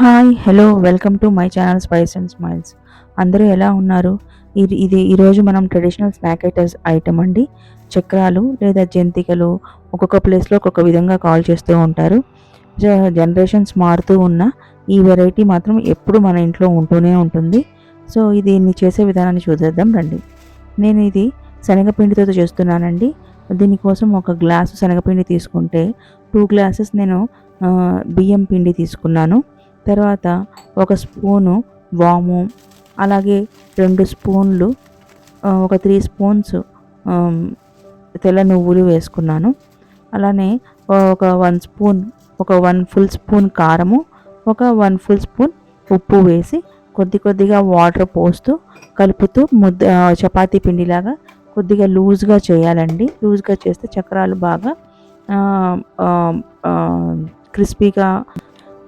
Hi! Hello! Welcome to my channel spice and smiles. అందరూ ఎలా ఉన్నారు? ఈరోజు మనం ట్రెడిషనల్ స్నాక్ ఐటెమ్ అండి. చక్రాలు లేదా జంతికలు ఒక్కొక్క ప్లేస్‌లో ఒక్కొక్క విధంగా కాల్ చేస్తూ ఉంటారు. జనరేషన్స్ మారుతూ ఉన్న ఈ వెరైటీ మాత్రం ఎప్పుడు మన ఇంట్లో ఉంటూనే ఉంటుంది. సో, దీన్ని చేసే విధానాన్ని చూసేద్దాం రండి. నేను ఇది శనగపిండితో చేస్తున్నానండి. దీనికోసం ఒక గ్లాసు శనగపిండి తీసుకుంటే 2 గ్లాసెస్ నేను బియ్యం పిండి తీసుకున్నాను. తర్వాత ఒక స్పూను వాము, అలాగే 2 స్పూన్లు ఒక 3 స్పూన్స్ ఆహ్, తెల్ల నువ్వులు వేసుకున్నాను. అలానే ఒక 1 స్పూన్ ఒక 1 ఫుల్ స్పూన్ కారము, ఒక 1 ఫుల్ స్పూన్ ఉప్పు వేసి కొద్దిగా వాటర్ పోస్తూ కలుపుతూ చపాతీ పిండిలాగా కొద్దిగా లూజ్‌గా చేయాలండి. లూజ్‌గా చేస్తే చక్రాలు బాగా ఆహ్, ఆహ్, ఆహ్, క్రిస్పీగా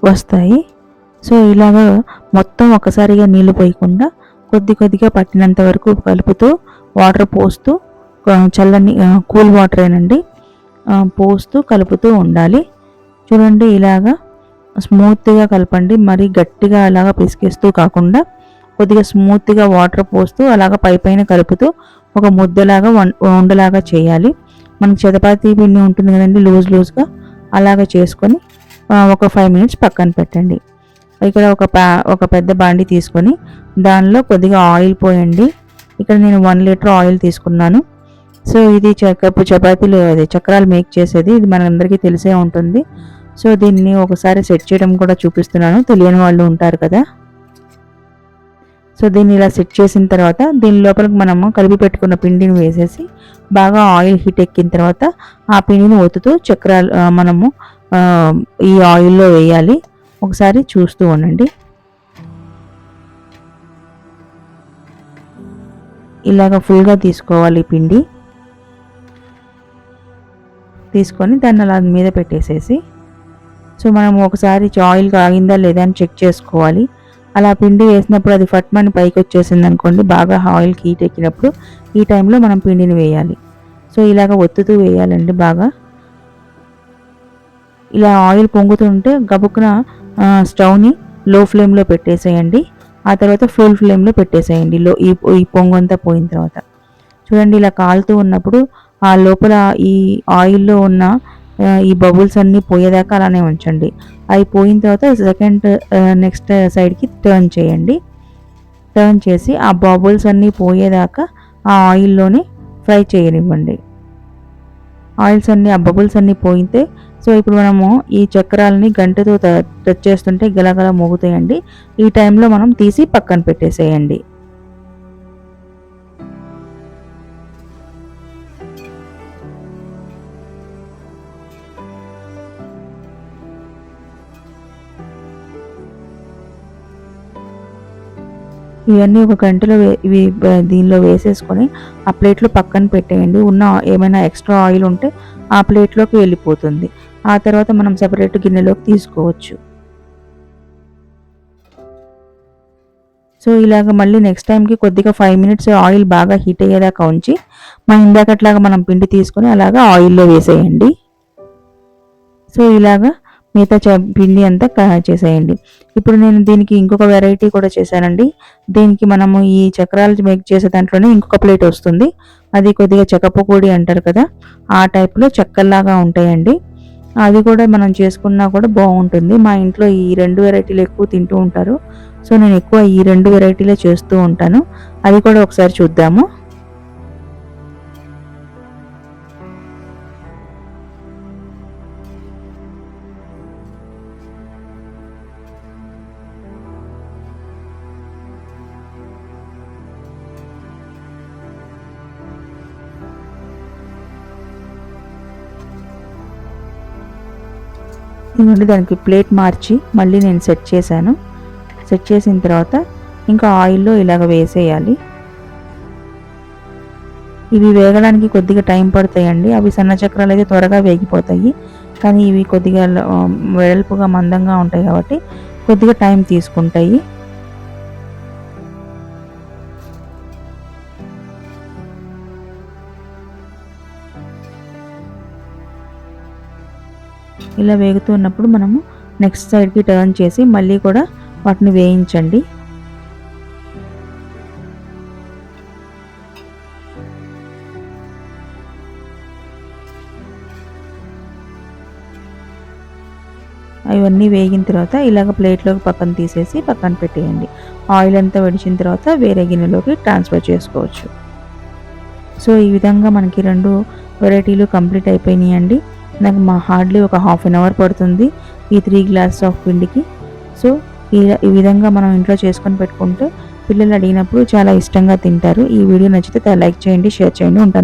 వస్తాయి. సో, ఇలాగా మొత్తం ఒక్కసారిగా నీళ్లు పోయకుండా కొద్దిగా పట్టినంత వరకు కలుపుతూ వాటర్ పోస్తూ చల్లని కూల్ వాటరేనండి పోస్తూ కలుపుతూ ఉండాలి. చూడండి ఇలాగా స్మూత్‌గా కలపండి. మరీ గట్టిగా అలాగా పిసికేస్తూ కాకుండా కొద్దిగా స్మూత్‌గా వాటర్ పోస్తూ అలాగా పైపైన కలుపుతూ ఒక ముద్దలాగా ఉండలాగా చేయాలి. మనకి చపాతీ పిండి ఉంటుంది కదండీ లూజ్‌గా అలాగా చేసుకొని ఒక 5 మినిట్స్ పక్కన పెట్టండి. ఇక్కడ ఒక పెద్ద బాండీ తీసుకొని దానిలో కొద్దిగా ఆయిల్ పోయండి. ఇక్కడ నేను 1 లీటర్ ఆయిల్ తీసుకున్నాను. సో, ఇది చపాతీలు చక్రాలు మేక్ చేసేది. ఇది మనందరికీ తెలిసే ఉంటుంది. సో, దీన్ని ఒకసారి సెట్ చేయడం కూడా చూపిస్తున్నాను. తెలియని వాళ్ళు ఉంటారు కదా! సో, దీన్ని ఇలా సెట్ చేసిన తర్వాత దీని లోపలికి మనము కలిపి పెట్టుకున్న పిండిని వేసేసి బాగా ఆయిల్ హీట్ ఎక్కిన తర్వాత ఆ పిండిని ఒత్తుతూ చక్రాలు మనము ఈ ఆయిల్‌లో వేయాలి. ఒకసారి చూస్తూ ఉండండి. ఇలాగ ఫుల్‌గా తీసుకోవాలి పిండి. తీసుకొని దాన్ని అలా మీద పెట్టేసేసి సో, మనం ఒకసారి ఆయిల్ కాగిందా లేదా అని చెక్ చేసుకోవాలి. అలా పిండి వేసినప్పుడు అది ఫట్మని పైకి వచ్చేసింది అనుకోండి, బాగా ఆయిల్‌కి హీట్ ఎక్కినప్పుడు ఈ టైంలో మనం పిండిని వేయాలి. సో, ఇలాగ ఒత్తుతూ వేయాలండి బాగా. ఇలా ఆయిల్ పొంగుతుంటే గబుక్కున స్టవ్‌ని లో ఫ్లేమ్‌లో పెట్టేసేయండి. ఆ తర్వాత ఫుల్ ఫ్లేమ్‌లో పెట్టేసేయండి. ఈ పొంగంతా పోయిన తర్వాత. చూడండి ఇలా కాలుతూ ఉన్నప్పుడు ఆ లోపల ఈ ఆయిల్‌లో ఉన్న ఈ బబుల్స్ అన్నీ పోయేదాకా అలానే ఉంచండి. అవి పోయిన తర్వాత నెక్స్ట్ సైడ్‌కి టర్న్ చేయండి. టర్న్ చేసి ఆ బబుల్స్ అన్నీ పోయేదాకా ఆ ఆయిల్‌లోనే ఫ్రై చేయనివ్వండి. ఆ బబుల్స్ అన్నీ పోయితే సో, ఇప్పుడు మనము ఈ చక్రాలని గంటెతో టచ్ చేస్తుంటే గలగల మోగుతాయండి. ఈ టైంలో మనం తీసి పక్కన పెట్టేసేయండి. ఇవన్నీ ఒక గంటలో దీనిలో వేసేసుకొని ఆ ప్లేట్‌లో పక్కన పెట్టేయండి. ఏమైనా ఎక్స్ట్రా ఆయిల్ ఉంటే ఆ ప్లేట్‌లోకి వెళ్ళిపోతుంది. ఆ తర్వాత మనం సెపరేట్ గిన్నెలోకి తీసుకోవచ్చు. సో, ఇలాగ మళ్ళీ నెక్స్ట్ టైంకి కొద్దిగా 5 మినిట్స్ ఆయిల్ బాగా హీట్ అయ్యేదాకా ఉంచి, ఇందాకట్లాగా మనం పిండి తీసుకొని అలాగా ఆయిల్‌లో వేసేయండి. సో, ఇలాగా మిగతా పిండి అంతా చేసేయండి. ఇప్పుడు నేను దీనికి ఇంకొక వెరైటీ కూడా చేశానండి. దీనికి మనము ఈ చక్రాలు మేక్ చేసే దాంట్లోనే ఇంకొక ప్లేట్ వస్తుంది. అది కొద్దిగా చెక్కపకోడి అంటారు కదా! ఆ టైప్‌లో చెక్కల్లాగా ఉంటాయండి. అది కూడా మనం చేసుకున్నా కూడా బావుంటుంది. మా ఇంట్లో ఈ 2 వెరైటీలు ఎక్కువ తింటూ ఉంటారు. సో, నేను ఎక్కువ ఈ 2 వెరైటీలే చేస్తూ ఉంటాను. అది కూడా ఒకసారి చూద్దాము. ఇదిగోండి దానికి ప్లేట్ మార్చి మళ్ళీ నేను సెట్ చేశాను. సెట్ చేసిన తర్వాత ఇంకా ఆయిల్‌లో ఇలాగ వేసేయాలి. ఇవి వేగడానికి కొద్దిగా టైం పడతాయండి. అవి సన్న చక్రాలైతే త్వరగా వేగిపోతాయి. కానీ ఇవి కొద్దిగా వెడల్పుగా మందంగా ఉంటాయి కాబట్టి కొద్దిగా టైం తీసుకుంటాయి. ఇలా వేగుతున్నప్పుడు మనము నెక్స్ట్ సైడ్కి టర్న్ చేసి మళ్ళీ కూడా వాటిని వేయించండి. అవన్నీ వేగిన తర్వాత ఇలాగ ప్లేట్లోకి పక్కన తీసేసి పక్కన పెట్టేయండి. ఆయిల్ అంతా వడిచిన తర్వాత వేరే గిన్నెలోకి ట్రాన్స్ఫర్ చేసుకోవచ్చు. సో ఈ విధంగా మనకి 2 వెరైటీలు కంప్లీట్ అయిపోయినాయండి. నాకు హార్డ్లీ ఒక హాఫ్ అన్ అవర్ పడుతుంది ఈ 3 గ్లాసెస్ ఆఫ్ పిండికి. సో ఈ విధంగా మనం ఇంట్లో చేసుకొని పెట్టుకుంటే పిల్లలు అడిగినప్పుడు చాలా ఇష్టంగా తింటారు. ఈ వీడియో నచ్చితే లైక్ చేయండి, షేర్ చేయండి. ఉంటాను.